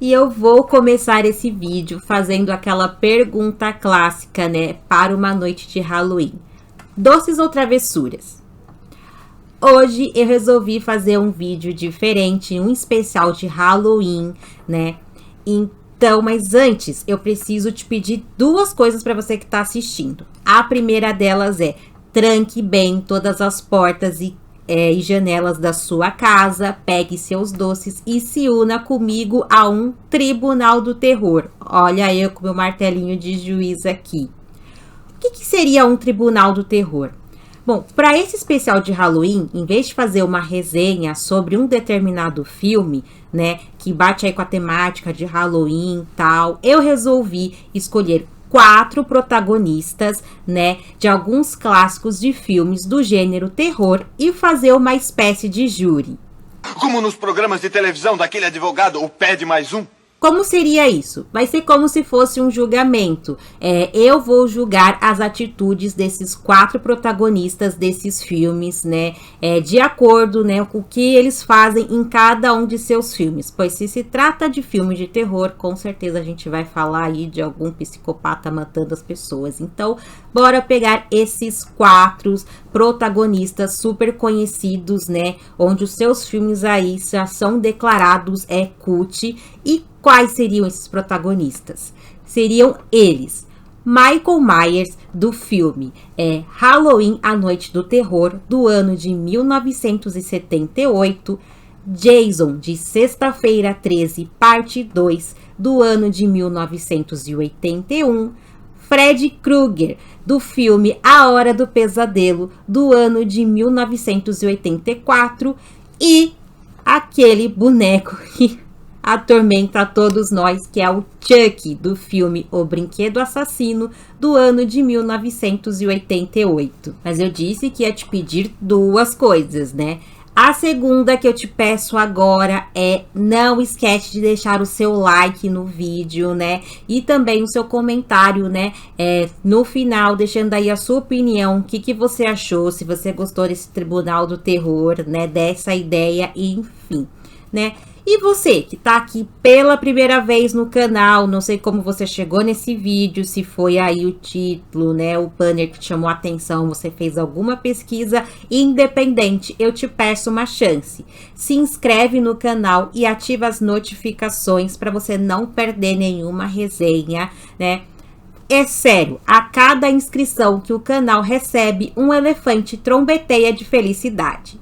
E eu vou começar esse vídeo fazendo aquela pergunta clássica, né, para uma noite de Halloween. Doces ou travessuras? Hoje eu resolvi fazer um vídeo diferente, um especial de Halloween, né? Então, mas antes eu preciso te pedir duas coisas para você que está assistindo. A primeira delas é: tranque bem todas as portas e janelas da sua casa, pegue seus doces e se una comigo a um tribunal do terror. Olha eu com meu martelinho de juiz aqui. O que seria um tribunal do terror? Bom, para esse especial de Halloween, em vez de fazer uma resenha sobre um determinado filme, né, que bate aí com a temática de Halloween e tal, eu resolvi escolher 4 protagonistas, né, de alguns clássicos de filmes do gênero terror e fazer uma espécie de júri. Como nos programas de televisão daquele advogado, o Pede Mais Um? Como seria isso? Vai ser como se fosse um julgamento. Eu vou julgar as atitudes desses 4 protagonistas desses filmes, né? De acordo, né, com o que eles fazem em cada um de seus filmes. Pois se trata de filme de terror, com certeza a gente vai falar aí de algum psicopata matando as pessoas. Então, bora pegar esses 4 protagonistas super conhecidos, né? Onde os seus filmes aí já são declarados cult. E quais seriam esses protagonistas? Seriam eles: Michael Myers, do filme Halloween, A Noite do Terror, do ano de 1978, Jason, de Sexta-feira 13, parte 2, do ano de 1981, Freddy Krueger, do filme A Hora do Pesadelo, do ano de 1984, e aquele boneco que atormenta todos nós, que é o Chucky, do filme O Brinquedo Assassino, do ano de 1988. Mas eu disse que ia te pedir duas coisas, né? A segunda que eu te peço agora não esquece de deixar o seu like no vídeo, né? E também o seu comentário, né? No final, deixando aí a sua opinião, o que você achou, se você gostou desse Tribunal do Terror, né? Dessa ideia, enfim, né? E você que tá aqui pela primeira vez no canal, não sei como você chegou nesse vídeo, se foi aí o título, né, o banner que te chamou a atenção, você fez alguma pesquisa independente, eu te peço uma chance. Se inscreve no canal e ativa as notificações para você não perder nenhuma resenha, né? É sério, a cada inscrição que o canal recebe, um elefante trombeteia de felicidade.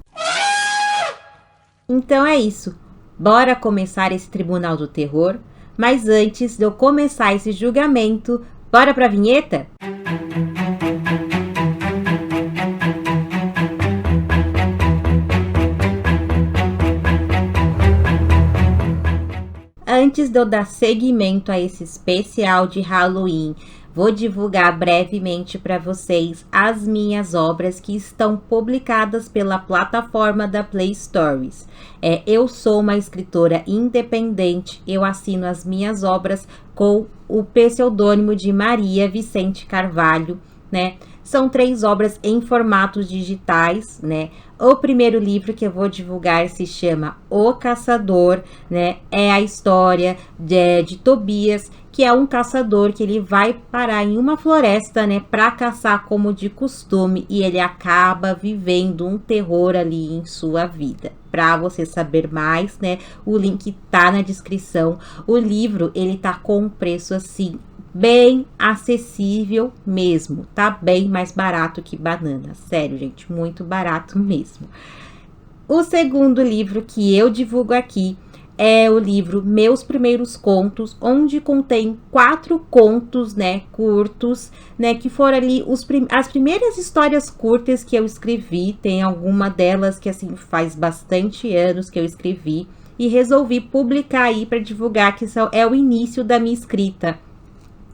Então é isso. Bora começar esse Tribunal do Terror, mas antes de eu começar esse julgamento, bora pra vinheta? Antes de eu dar seguimento a esse especial de Halloween, vou divulgar brevemente para vocês as minhas obras que estão publicadas pela plataforma da Play Stories. Eu sou uma escritora independente, eu assino as minhas obras com o pseudônimo de Maria Vicente Carvalho, né? São 3 obras em formatos digitais, né? O primeiro livro que eu vou divulgar se chama O Caçador, né? É a história de Tobias, que é um caçador que ele vai parar em uma floresta, né, para caçar como de costume, e ele acaba vivendo um terror ali em sua vida. Para você saber mais, né, o link tá na descrição. O livro, ele tá com um preço assim bem acessível mesmo, tá bem mais barato que banana, sério, gente, muito barato mesmo. O segundo livro que eu divulgo aqui é o livro Meus Primeiros Contos, onde contém 4 contos, né, curtos, né, que foram ali as primeiras histórias curtas que eu escrevi. Tem alguma delas que, assim, faz bastante anos que eu escrevi e resolvi publicar aí para divulgar, que é o início da minha escrita,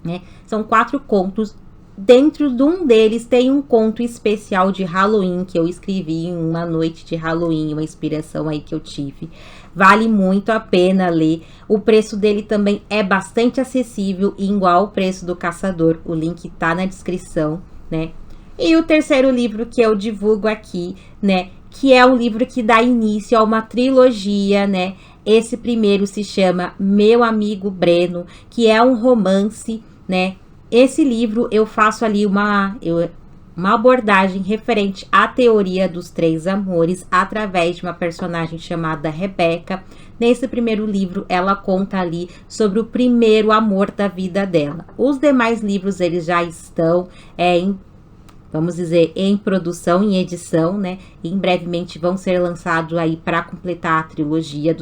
né? São 4 contos. Dentro de um deles tem um conto especial de Halloween que eu escrevi em uma noite de Halloween, uma inspiração aí que eu tive. Vale muito a pena ler. O preço dele também é bastante acessível, igual o preço do Caçador. O link tá na descrição, né? E o terceiro livro que eu divulgo aqui, né, que é um livro que dá início a uma trilogia, né, Esse primeiro se chama Meu Amigo Breno, que é um romance, né? Esse livro eu faço ali uma abordagem referente à teoria dos três amores através de uma personagem chamada Rebeca. Nesse primeiro livro, ela conta ali sobre o primeiro amor da vida dela. Os demais livros, eles já estão vamos dizer, em produção, em edição, né? E brevemente vão ser lançados aí para completar a trilogia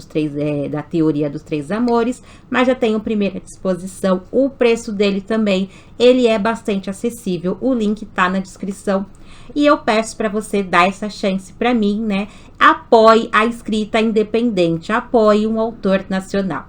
da teoria dos três amores, mas já tem o primeiro à disposição. O preço dele também, ele é bastante acessível. O link tá na descrição. E eu peço para você dar essa chance para mim, né? Apoie a escrita independente, apoie um autor nacional.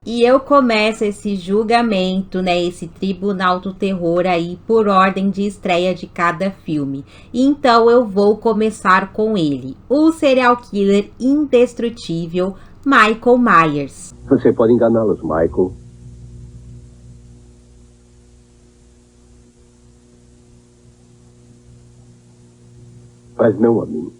E eu começo esse julgamento, né, esse tribunal do terror aí por ordem de estreia de cada filme. Então eu vou começar com ele, o serial killer indestrutível Michael Myers. Você pode enganá-los, Michael. Mas não a mim.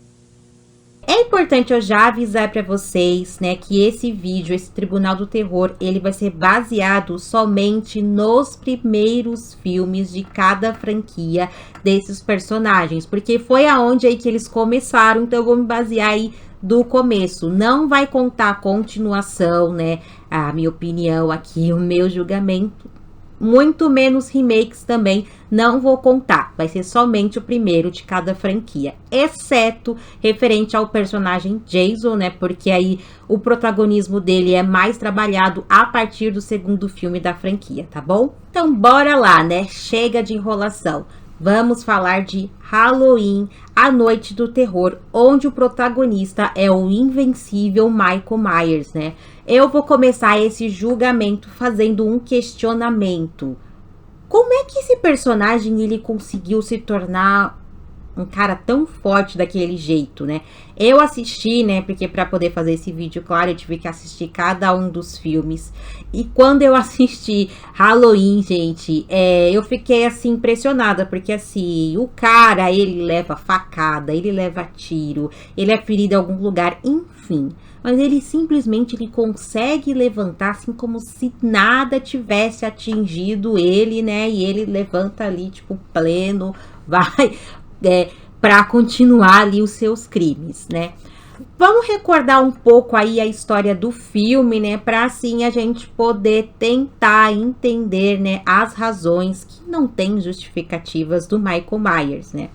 É importante eu já avisar para vocês, né, que esse vídeo, esse Tribunal do Terror, ele vai ser baseado somente nos primeiros filmes de cada franquia desses personagens, porque foi aonde aí que eles começaram, então eu vou me basear aí do começo. Não vai contar a continuação, né, a minha opinião aqui, o meu julgamento. Muito menos remakes também não vou contar. Vai ser somente o primeiro de cada franquia. Exceto referente ao personagem Jason, né? Porque aí o protagonismo dele é mais trabalhado a partir do segundo filme da franquia, tá bom? Então bora lá, né? Chega de enrolação. Vamos falar de Halloween, a Noite do Terror, onde o protagonista é o invencível Michael Myers, né? Eu vou começar esse julgamento fazendo um questionamento. Como é que esse personagem ele conseguiu se tornar um cara tão forte daquele jeito, né? Eu assisti, né, porque para poder fazer esse vídeo, claro, eu tive que assistir cada um dos filmes. E quando eu assisti Halloween, gente, eu fiquei, assim, impressionada. Porque, assim, o cara, ele leva facada, ele leva tiro, ele é ferido em algum lugar, enfim. Mas ele simplesmente ele consegue levantar, assim, como se nada tivesse atingido ele, né? E ele levanta ali, tipo, pleno, vai... para continuar ali os seus crimes, né? Vamos recordar um pouco aí a história do filme, né? Para assim a gente poder tentar entender, né, as razões que não tem justificativas do Michael Myers, né?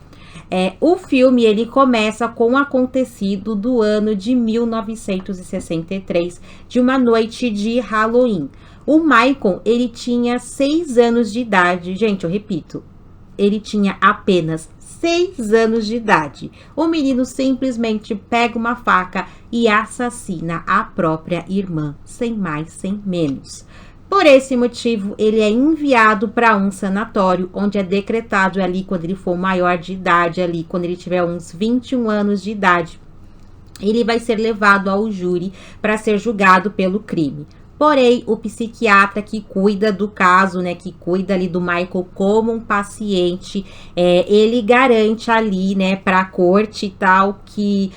O filme ele começa com o acontecido do ano de 1963, de uma noite de Halloween. O Michael, ele tinha 6 anos de idade. Gente, eu repito, ele tinha apenas 6 anos de idade. O menino simplesmente pega uma faca e assassina a própria irmã, sem mais, sem menos. Por esse motivo, ele é enviado para um sanatório, onde é decretado ali quando ele for maior de idade, ali quando ele tiver uns 21 anos de idade, ele vai ser levado ao júri para ser julgado pelo crime. Porém, o psiquiatra que cuida do caso, né, que cuida ali do Michael como um paciente, ele garante ali, né, para a corte e tal, que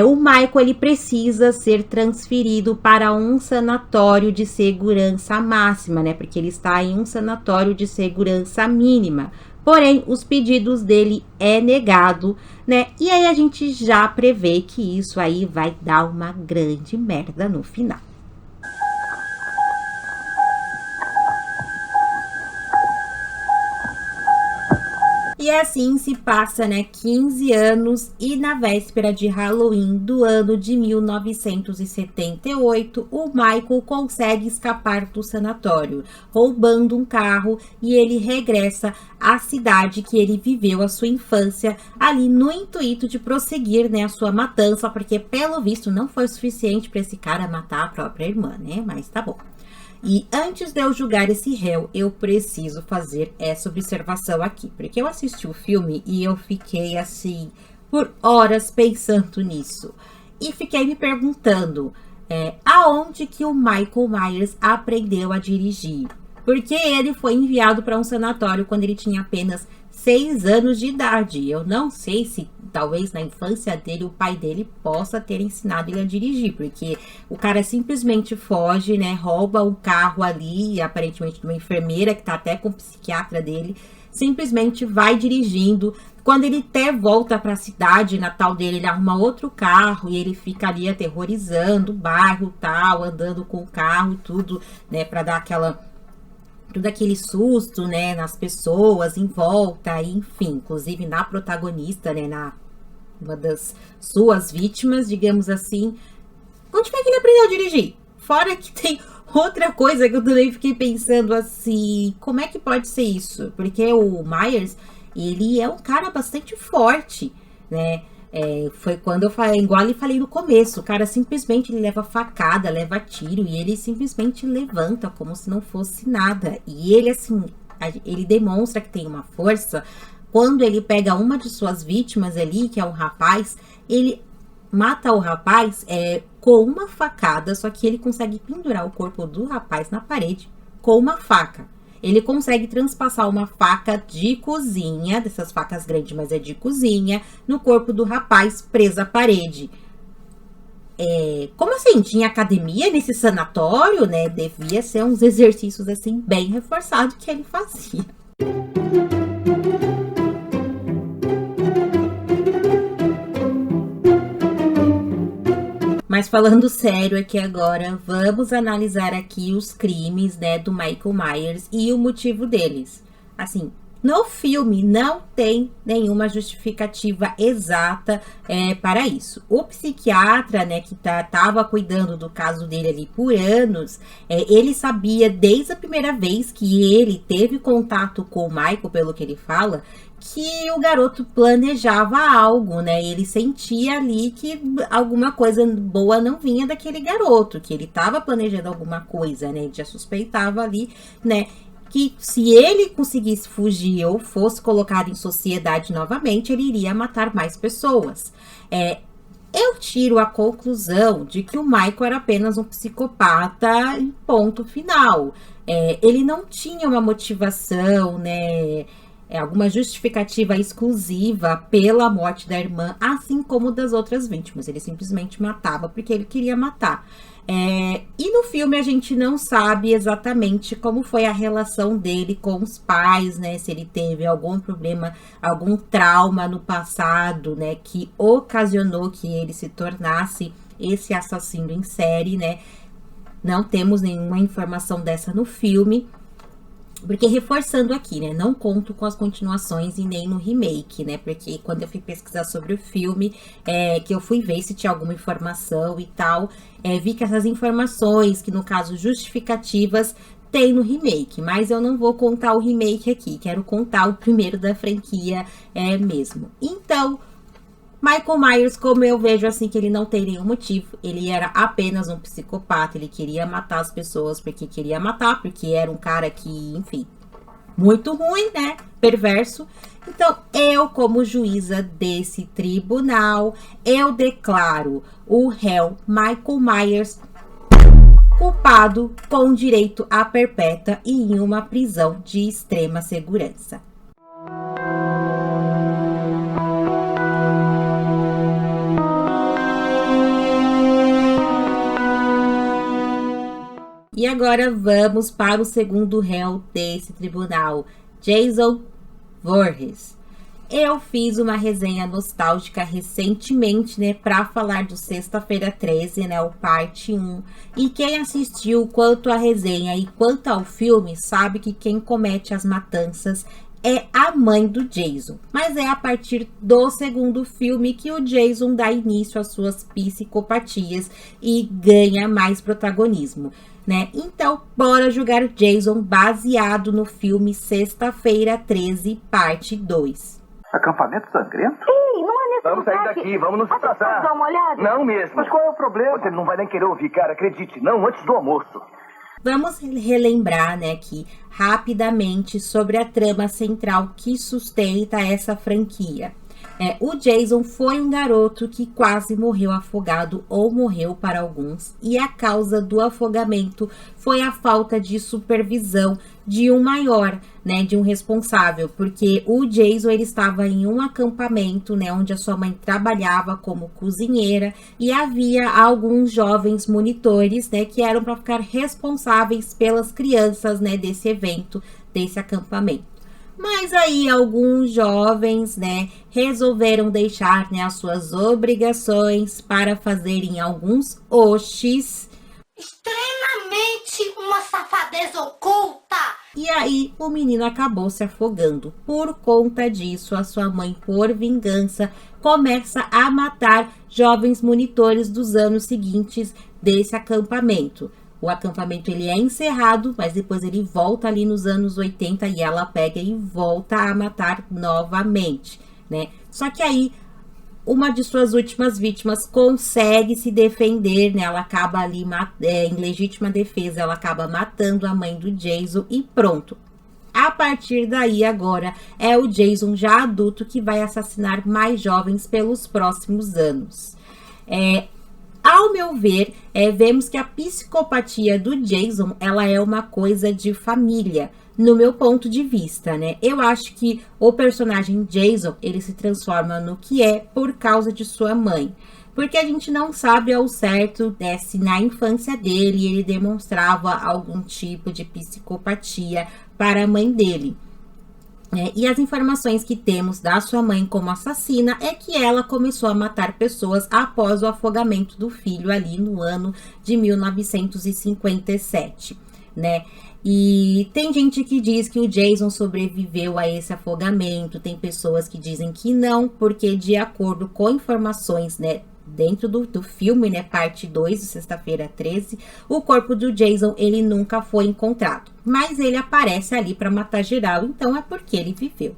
o Michael ele precisa ser transferido para um sanatório de segurança máxima, né, porque ele está em um sanatório de segurança mínima. Porém, os pedidos dele é negado, né, e aí a gente já prevê que isso aí vai dar uma grande merda no final. E assim se passa, né, 15 anos e na véspera de Halloween do ano de 1978, o Michael consegue escapar do sanatório, roubando um carro, e ele regressa à cidade que ele viveu a sua infância, ali no intuito de prosseguir, né, a sua matança, porque pelo visto não foi suficiente para esse cara matar a própria irmã, né, mas tá bom. E antes de eu julgar esse réu, eu preciso fazer essa observação aqui. Porque eu assisti o filme e eu fiquei assim, por horas pensando nisso. E fiquei me perguntando, aonde que o Michael Myers aprendeu a dirigir? porque ele foi enviado para um sanatório quando ele tinha apenas 6 anos de idade. Eu não sei se talvez na infância dele o pai dele possa ter ensinado ele a dirigir, porque o cara simplesmente foge, né, rouba um carro ali, aparentemente de uma enfermeira que tá até com o psiquiatra dele, simplesmente vai dirigindo. Quando ele até volta para a cidade natal dele, ele arruma outro carro e ele fica ali aterrorizando o bairro, tal, andando com o carro, tudo, né, para dar todo aquele susto, né, nas pessoas em volta, enfim, inclusive na protagonista, né, uma das suas vítimas, digamos assim. Onde foi que ele aprendeu a dirigir? Fora que tem outra coisa que eu também fiquei pensando assim, como é que pode ser isso? Porque o Myers, ele é um cara bastante forte, né? Foi quando eu falei, igual eu falei no começo, o cara simplesmente ele leva facada, leva tiro e ele simplesmente levanta como se não fosse nada. E ele, assim, ele demonstra que tem uma força. Quando ele pega uma de suas vítimas ali, que é um rapaz, ele mata o rapaz com uma facada, só que ele consegue pendurar o corpo do rapaz na parede com uma faca. Ele consegue transpassar uma faca de cozinha, dessas facas grandes, mas é de cozinha, no corpo do rapaz preso à parede. Como assim? Tinha academia nesse sanatório, né? Devia ser uns exercícios assim bem reforçados que ele fazia. Mas falando sério aqui agora, vamos analisar aqui os crimes, né, do Michael Myers e o motivo deles. Assim, no filme não tem nenhuma justificativa exata para isso. O psiquiatra, né, que tava cuidando do caso dele ali por anos, ele sabia desde a primeira vez que ele teve contato com o Michael, pelo que ele fala, que o garoto planejava algo, né? Ele sentia ali que alguma coisa boa não vinha daquele garoto, que ele estava planejando alguma coisa, né? Ele já suspeitava ali, né? Que se ele conseguisse fugir ou fosse colocado em sociedade novamente, ele iria matar mais pessoas. Eu tiro a conclusão de que o Michael era apenas um psicopata em ponto final. Ele não tinha uma motivação, né? Alguma justificativa exclusiva pela morte da irmã, assim como das outras vítimas. Ele simplesmente matava porque ele queria matar. E no filme a gente não sabe exatamente como foi a relação dele com os pais, né? Se ele teve algum problema, algum trauma no passado, né? Que ocasionou que ele se tornasse esse assassino em série, né? Não temos nenhuma informação dessa no filme. Porque reforçando aqui, né, não conto com as continuações e nem no remake, né, porque quando eu fui pesquisar sobre o filme, que eu fui ver se tinha alguma informação e tal, vi que essas informações, que no caso justificativas, tem no remake, mas eu não vou contar o remake aqui, quero contar o primeiro da franquia mesmo. Então, Michael Myers, como eu vejo assim, que ele não tem nenhum motivo, ele era apenas um psicopata, ele queria matar as pessoas porque queria matar, porque era um cara que, enfim, muito ruim, né, perverso. Então, eu como juíza desse tribunal, eu declaro o réu Michael Myers culpado com direito à perpétua e em uma prisão de extrema segurança. E agora vamos para o segundo réu desse tribunal, Jason Voorhees. Eu fiz uma resenha nostálgica recentemente, né, para falar do Sexta-feira 13, né, o parte 1. E quem assistiu quanto à resenha e quanto ao filme sabe que quem comete as matanças é a mãe do Jason. Mas é a partir do segundo filme que o Jason dá início às suas psicopatias e ganha mais protagonismo, né? Então, bora julgar o Jason baseado no filme Sexta-feira 13, parte 2. Acampamento sangrento? Ei, não é nesse Vamos sair lugar daqui, vamos nos disfarçar. Vamos dar uma olhada? Não mesmo. Mas qual é o problema? Você não vai nem querer ouvir, cara, acredite. Não, antes do almoço. Vamos relembrar, né, aqui rapidamente sobre a trama central que sustenta essa franquia. O Jason foi um garoto que quase morreu afogado ou morreu para alguns, e a causa do afogamento foi a falta de supervisão de um maior, né, de um responsável, porque o Jason ele estava em um acampamento, né, onde a sua mãe trabalhava como cozinheira, e havia alguns jovens monitores, né, que eram para ficar responsáveis pelas crianças, né, desse evento, desse acampamento. Mas aí alguns jovens, né, resolveram deixar, né, as suas obrigações para fazerem alguns oxis. Extremamente uma safadeza oculta. E aí o menino acabou se afogando. Por conta disso, a sua mãe, por vingança, começa a matar jovens monitores dos anos seguintes desse acampamento. O acampamento ele é encerrado, mas depois ele volta ali nos anos 80 e ela pega e volta a matar novamente, né? Só que aí uma de suas últimas vítimas consegue se defender, né? Ela acaba ali em legítima defesa, ela acaba matando a mãe do Jason e pronto. A partir daí agora é o Jason já adulto que vai assassinar mais jovens pelos próximos anos. Ao meu ver, vemos que a psicopatia do Jason, ela é uma coisa de família, no meu ponto de vista, né? Eu acho que o personagem Jason, ele se transforma no que é por causa de sua mãe. Porque a gente não sabe ao certo, né, se na infância dele ele demonstrava algum tipo de psicopatia para a mãe dele. E as informações que temos da sua mãe como assassina é que ela começou a matar pessoas após o afogamento do filho ali no ano de 1957, né? E tem gente que diz que o Jason sobreviveu a esse afogamento, tem pessoas que dizem que não, porque de acordo com informações, né, dentro do filme, né, parte 2, de Sexta-feira 13, o corpo do Jason, ele nunca foi encontrado. Mas ele aparece ali para matar geral, então é porque ele viveu.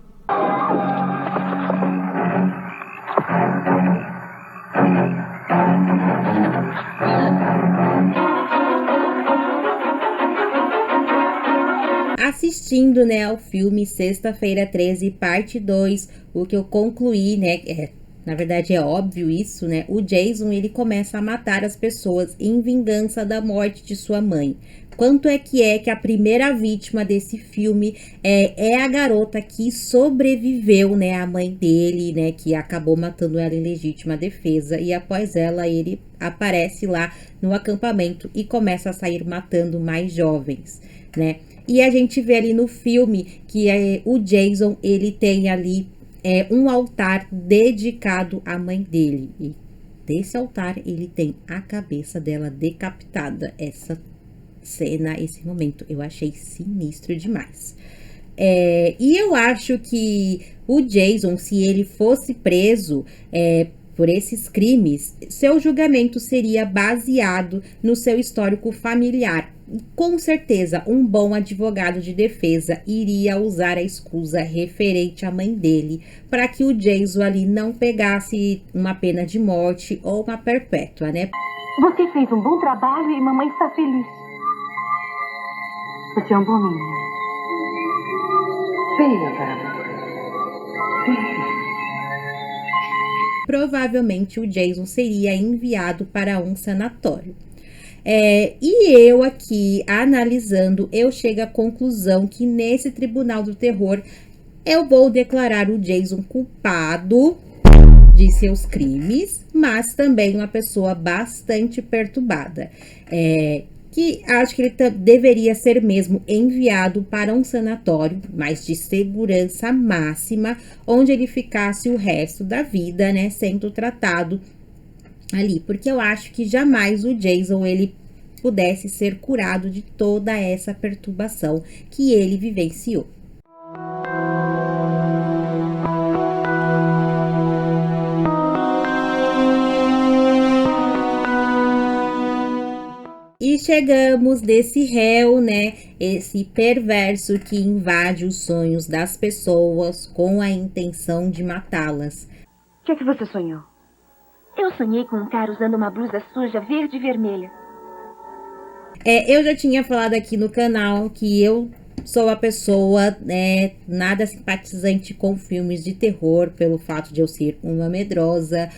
Assistindo, né, ao filme Sexta-feira 13, parte 2, o que eu concluí, né, na verdade é óbvio isso, né? O Jason, ele começa a matar as pessoas em vingança da morte de sua mãe. Quanto é que a primeira vítima desse filme é a garota que sobreviveu, né? A mãe dele, né? Que acabou matando ela em legítima defesa. E após ela, ele aparece lá no acampamento e começa a sair matando mais jovens, né? E a gente vê ali no filme que o Jason, ele tem ali um altar dedicado à mãe dele. E desse altar ele tem a cabeça dela decapitada. Essa cena, esse momento, eu achei sinistro demais. E eu acho que o Jason, se ele fosse preso por esses crimes, seu julgamento seria baseado no seu histórico familiar. Com certeza, um bom advogado de defesa iria usar a escusa referente à mãe dele para que o Jason ali não pegasse uma pena de morte ou uma perpétua, né? Você fez um bom trabalho e mamãe está feliz. Você é um bom menino. Venha, Bárbara. Provavelmente o Jason seria enviado para um sanatório. E eu aqui, analisando, eu chego à conclusão que nesse tribunal do terror, eu vou declarar o Jason culpado de seus crimes, mas também uma pessoa bastante perturbada. Que acho que ele deveria ser mesmo enviado para um sanatório, mas de segurança máxima, onde ele ficasse o resto da vida, né, sendo tratado ali, porque eu acho que jamais o Jason ele pudesse ser curado de toda essa perturbação que ele vivenciou. E chegamos desse réu, né, esse perverso que invade os sonhos das pessoas com a intenção de matá-las. O que é que você sonhou? Eu sonhei com um cara usando uma blusa suja verde e vermelha. Eu já tinha falado aqui no canal que eu sou uma pessoa nada simpatizante com filmes de terror, pelo fato de eu ser uma medrosa,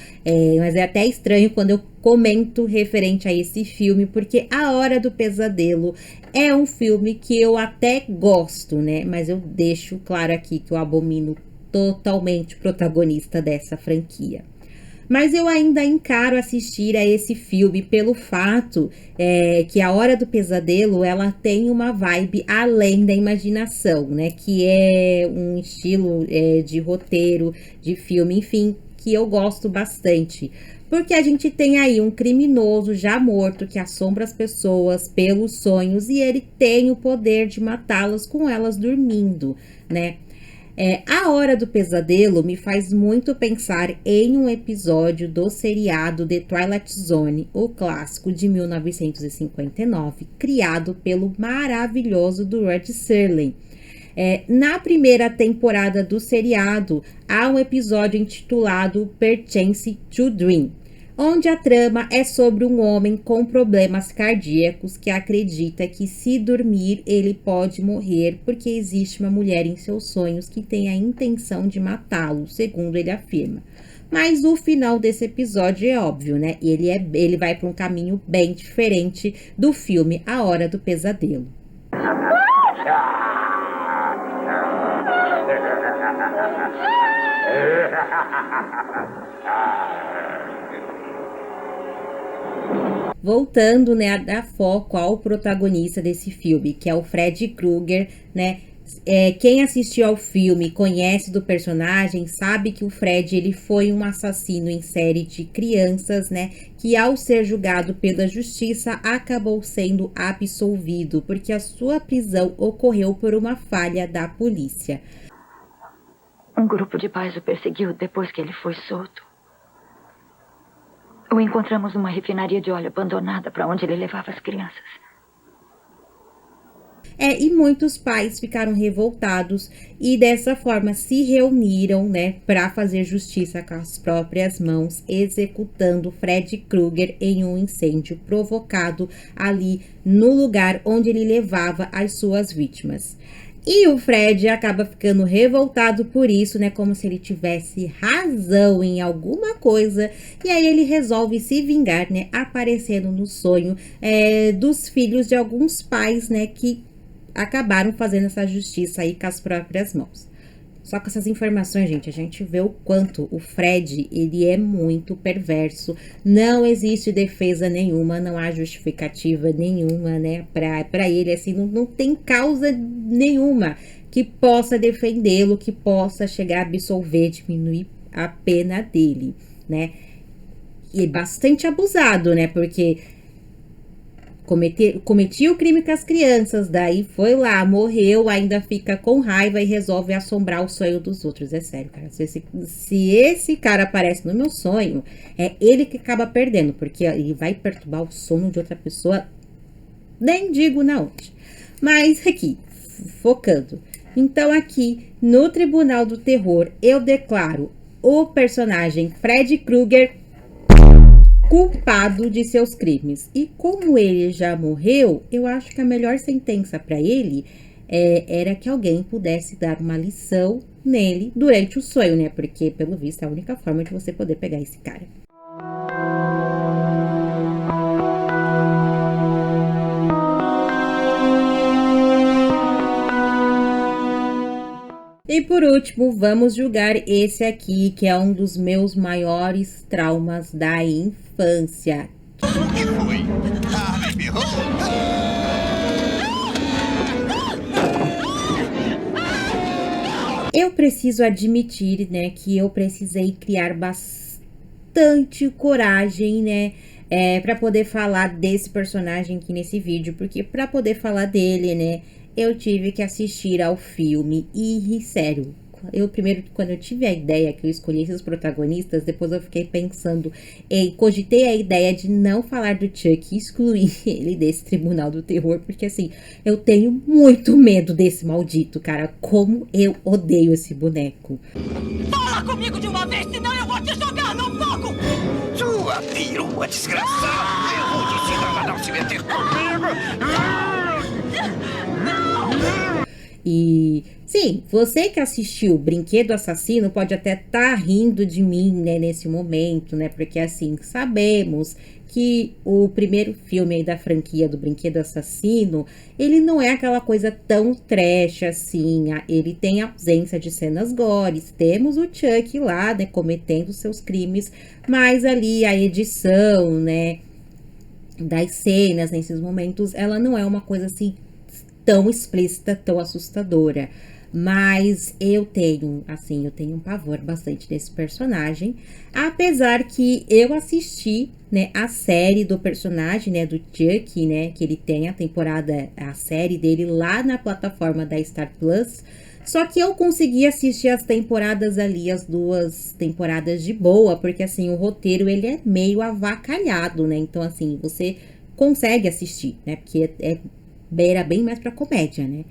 mas é até estranho quando eu comento referente a esse filme, porque A Hora do Pesadelo é um filme que eu até gosto, né? Mas eu deixo claro aqui que eu abomino totalmente o protagonista dessa franquia. Mas eu ainda encaro assistir a esse filme pelo fato que A Hora do Pesadelo, ela tem uma vibe além da imaginação, né? Que é um estilo de roteiro, de filme, enfim, que eu gosto bastante. Porque a gente tem aí um criminoso já morto que assombra as pessoas pelos sonhos e ele tem o poder de matá-las com elas dormindo, né? A Hora do Pesadelo me faz muito pensar em um episódio do seriado The Twilight Zone, o clássico de 1959, criado pelo maravilhoso do Rod Serling. Na primeira temporada do seriado, há um episódio intitulado Perchance to Dream, onde a trama é sobre um homem com problemas cardíacos que acredita que se dormir ele pode morrer porque existe uma mulher em seus sonhos que tem a intenção de matá-lo, segundo ele afirma. Mas o final desse episódio é óbvio, né? Ele vai para um caminho bem diferente do filme A Hora do Pesadelo. Voltando, né, a dar foco ao protagonista desse filme, que é o Fred Krueger, né? Quem assistiu ao filme conhece do personagem, sabe que o Fred ele foi um assassino em série de crianças, né? Que ao ser julgado pela justiça acabou sendo absolvido, porque a sua prisão ocorreu por uma falha da polícia. Um grupo de pais o perseguiu depois que ele foi solto. O encontramos numa refinaria de óleo abandonada para onde ele levava as crianças. E muitos pais ficaram revoltados e dessa forma se reuniram, né, para fazer justiça com as próprias mãos, executando Fred Krueger em um incêndio provocado ali no lugar onde ele levava as suas vítimas. E o Fred acaba ficando revoltado por isso, né? Como se ele tivesse razão em alguma coisa. E aí ele resolve se vingar, né? Aparecendo no sonho dos filhos de alguns pais, né? Que acabaram fazendo essa justiça aí com as próprias mãos. Só com essas informações, gente, a gente vê o quanto o Fred, ele é muito perverso. Não existe defesa nenhuma, não há justificativa nenhuma, né? Pra ele, assim, não tem causa nenhuma que possa defendê-lo, que possa chegar a absolver, diminuir a pena dele, né? E é bastante abusado, né? Porque cometia o crime com as crianças, daí foi lá, morreu, ainda fica com raiva e resolve assombrar o sonho dos outros. É sério, cara. Se esse cara aparece no meu sonho, é ele que acaba perdendo, porque ele vai perturbar o sono de outra pessoa, nem digo na onde. Mas aqui, focando. Então aqui, no Tribunal do Terror, eu declaro o personagem Fred Krueger culpado de seus crimes. E como ele já morreu, eu acho que a melhor sentença para ele era que alguém pudesse dar uma lição nele durante o sonho, né? Porque, pelo visto, é a única forma de você poder pegar esse cara. E por último, vamos julgar esse aqui, que é um dos meus maiores traumas da infância. O que foi? Ah, me berrou? Eu preciso admitir, né, que eu precisei criar bastante coragem, né, para poder falar desse personagem aqui nesse vídeo, porque para poder falar dele, né, eu tive que assistir ao filme e, sério, primeiro, quando eu tive a ideia que eu escolhi esses protagonistas, depois eu fiquei pensando e cogitei a ideia de não falar do Chuck e excluir ele desse Tribunal do Terror, porque assim, eu tenho muito medo desse maldito, cara, como eu odeio esse boneco. Fala comigo de uma vez, senão eu vou te jogar no fogo! Sua perua desgraçada! Eu vou te ensinar a não se meter comigo! E sim, você que assistiu Brinquedo Assassino pode até estar rindo de mim, né, nesse momento, né? Porque assim, sabemos que o primeiro filme aí da franquia do Brinquedo Assassino, ele não é aquela coisa tão trash assim, ele tem ausência de cenas gores, temos o Chuck lá, né, cometendo seus crimes, mas ali a edição, né, das cenas nesses momentos, ela não é uma coisa assim tão explícita, tão assustadora. Mas eu tenho um pavor bastante desse personagem, apesar que eu assisti, né, a série do personagem, né, do Chuck, né, que ele tem a série dele lá na plataforma da Star Plus, só que eu consegui assistir as temporadas ali, as 2 temporadas de boa, porque assim, o roteiro ele é meio avacalhado, né, então assim, você consegue assistir, né, porque beira bem mais pra comédia, né.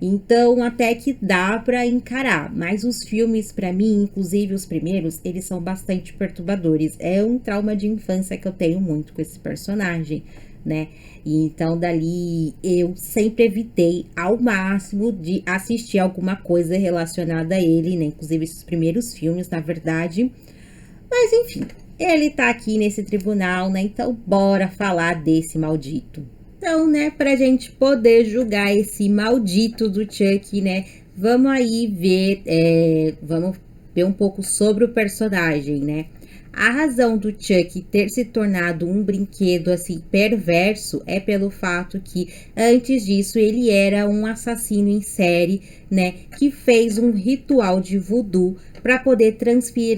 Então, até que dá pra encarar. Mas os filmes, pra mim, inclusive os primeiros, eles são bastante perturbadores. É um trauma de infância que eu tenho muito com esse personagem, né? E então, dali, eu sempre evitei ao máximo de assistir alguma coisa relacionada a ele, né? Inclusive, esses primeiros filmes, na verdade. Mas, enfim, ele tá aqui nesse tribunal, né? Então, bora falar desse maldito. Então, né, pra gente poder julgar esse maldito do Chuck, né, vamos aí vamos ver um pouco sobre o personagem, né. A razão do Chuck ter se tornado um brinquedo, assim, perverso é pelo fato que, antes disso, ele era um assassino em série, né, que fez um ritual de voodoo para poder transferir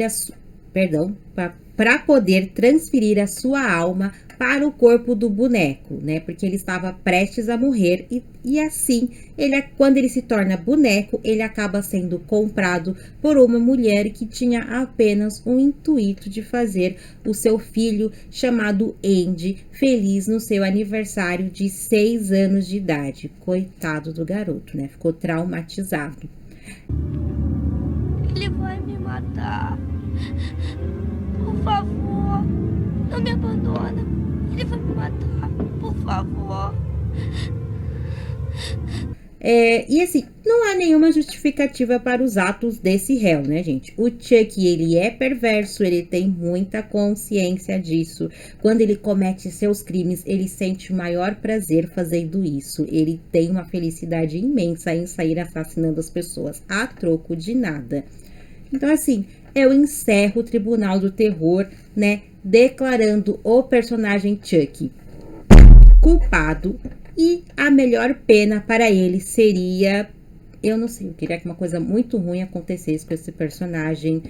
para poder transferir a sua alma para o corpo do boneco, né? Porque ele estava prestes a morrer e assim, quando ele se torna boneco, ele acaba sendo comprado por uma mulher que tinha apenas o intuito de fazer o seu filho, chamado Andy, feliz no seu aniversário de 6 anos de idade. Coitado do garoto, né? Ficou traumatizado. Ele vai me matar. Por favor, não me abandona. Ele vai me matar, por favor. E assim, não há nenhuma justificativa para os atos desse réu, né, gente? O Chuck, ele é perverso, ele tem muita consciência disso. Quando ele comete seus crimes, ele sente o maior prazer fazendo isso. Ele tem uma felicidade imensa em sair assassinando as pessoas a troco de nada. Então, assim, eu encerro o Tribunal do Terror, né, declarando o personagem Chuck culpado, e a melhor pena para ele seria, eu não sei, eu queria que uma coisa muito ruim acontecesse com esse personagem,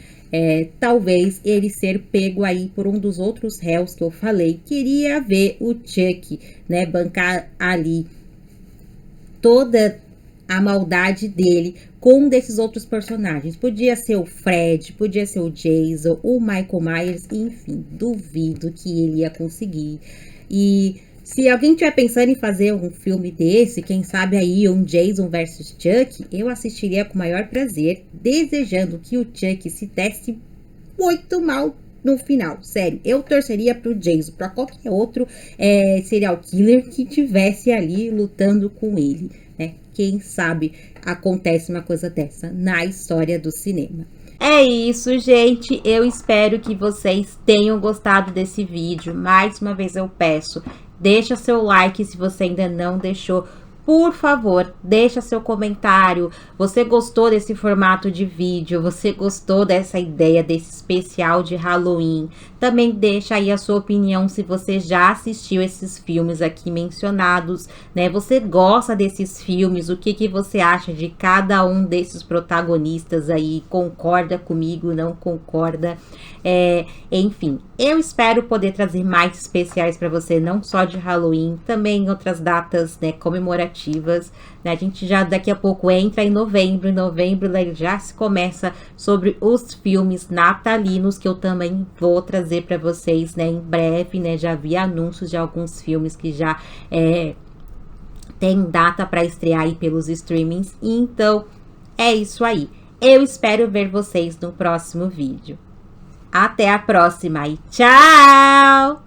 talvez ele ser pego aí por um dos outros réus que eu falei. Queria ver o Chuck, né, bancar ali toda a maldade dele com um desses outros personagens. Podia ser o Fred, podia ser o Jason, o Michael Myers, enfim, duvido que ele ia conseguir. E se alguém estiver pensando em fazer um filme desse, quem sabe aí um Jason versus Chuck, eu assistiria com o maior prazer, desejando que o Chuck se desse muito mal no final. Sério, eu torceria pro Jason, pra qualquer outro serial killer que tivesse ali lutando com ele, né? Quem sabe acontece uma coisa dessa na história do cinema. É isso, gente. Eu espero que vocês tenham gostado desse vídeo. Mais uma vez eu peço, deixa seu like se você ainda não deixou. Por favor, deixa seu comentário. Você gostou desse formato de vídeo? Você gostou dessa ideia, desse especial de Halloween? Também deixa aí a sua opinião se você já assistiu esses filmes aqui mencionados, né? Você gosta desses filmes? O que você acha de cada um desses protagonistas aí? Concorda comigo? Não concorda? Enfim, eu espero poder trazer mais especiais para você, não só de Halloween, também em outras datas, né, comemorativas, né? A gente já daqui a pouco entra em novembro. Em novembro já se começa sobre os filmes natalinos, que eu também vou trazer para vocês, né, em breve, né? Já vi anúncios de alguns filmes que já tem data para estrear aí pelos streamings. Então é isso aí. Eu espero ver vocês no próximo vídeo. Até a próxima e tchau!